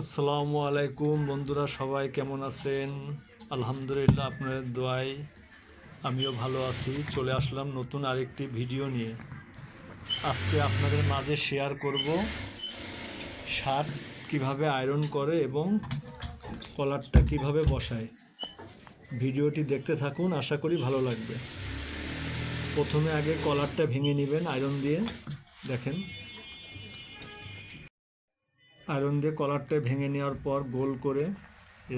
আসসালামু আলাইকুম বন্ধুরা, সবাই কেমন আছেন? আলহামদুলিল্লাহ, আপনাদের দোয়ায় আমিও ভালো আছি। চলে আসলাম নতুন আরেকটি ভিডিও নিয়ে। আজকে আপনাদের মাঝে শেয়ার করব শার্ট কিভাবে আয়রন করে এবং কলারটা কিভাবে বসায়। ভিডিওটি দেখতে থাকুন, আশা করি ভালো লাগবে। প্রথমে আগে কলারটা ভেঙে নেবেন আয়রন দিয়ে। দেখেন, আয়রন দিয়ে কলারটা ভেঙে নেওয়ার পর গোল করে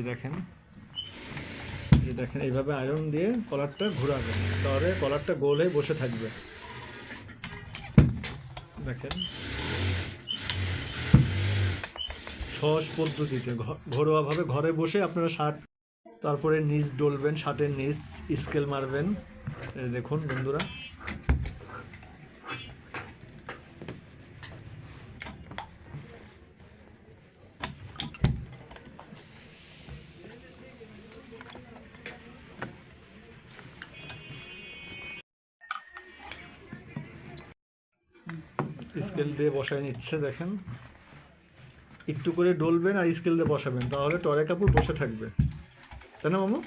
দেখেন এইভাবে আয়রন দিয়ে কলারটা ঘোরাবেন, তাহলে কলারটা গোল হয়ে বসে থাকবে। দেখেন, সহজ পদ্ধতিতে ঘরোয়াভাবে ঘরে বসে আপনারা শার্ট, তারপরে নিচ ডলবেন, শার্টের নিচ স্কেল মারবেন। দেখুন বন্ধুরা, স্কেল দিয়ে বসায় নিচ্ছে। দেখেন, একটু করে ডলবেন আর স্কেল দিয়ে বসাবেন, তাহলে টরে কাপড় বসে থাকবে, তাই না মামু?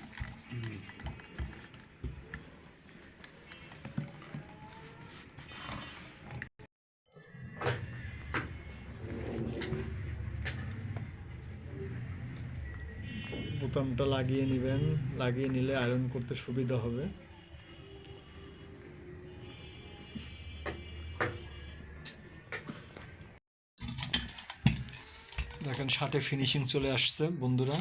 বোতামটা লাগিয়ে নেবেন, লাগিয়ে নিলে আয়রন করতে সুবিধা হবে। দেখেন, শার্টে ফিনিশিং চলে আসছে বন্ধুরা।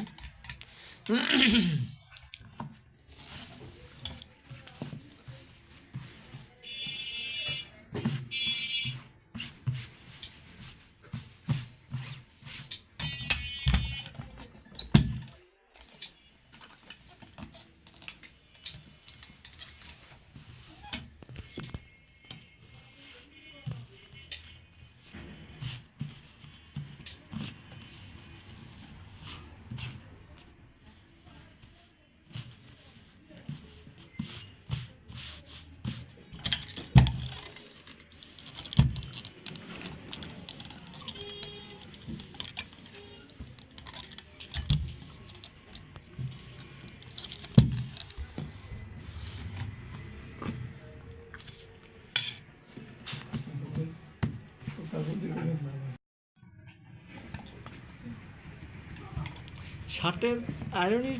শার্টের আয়রনের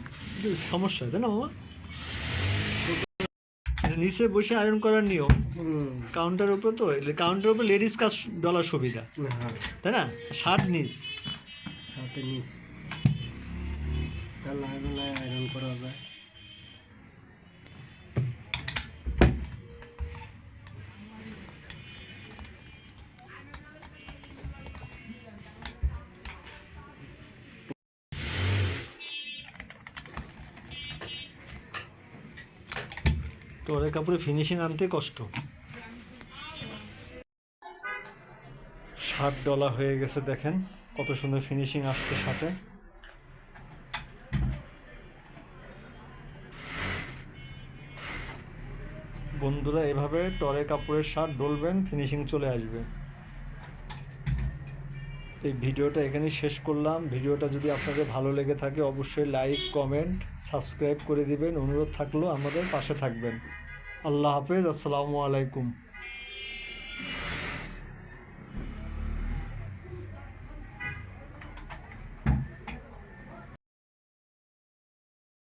সমস্যা, তাই না মামা? নিচে বসে আয়রন করার নিয়ম কাউন্টার উপরে, তো কাউন্টার উপরে লেডিস কাজ ডলার সুবিধা, তাই না? শার্ট নিচ, শার্টের নিচ আয়রন করা যায়। টরে কাপড়ে ফিনিশিং আনতে কষ্ট। শার্ট ডলা হয়ে গেছে, দেখেন কত সুন্দর ফিনিশিং আসছে সাথে। বন্ধুরা, এভাবে টরে কাপড়ের শার্ট ডলবেন, ফিনিশিং চলে আসবে। এই ভিডিওটা এখানেই শেষ করলাম। ভিডিওটা যদি আপনাদের ভালো লেগে থাকে অবশ্যই লাইক, কমেন্ট, সাবস্ক্রাইব করে দিবেন। অনুরোধ থাকলো আমাদের পাশে থাকবেন। আল্লাহ হাফেজ, আসসালামু আলাইকুম।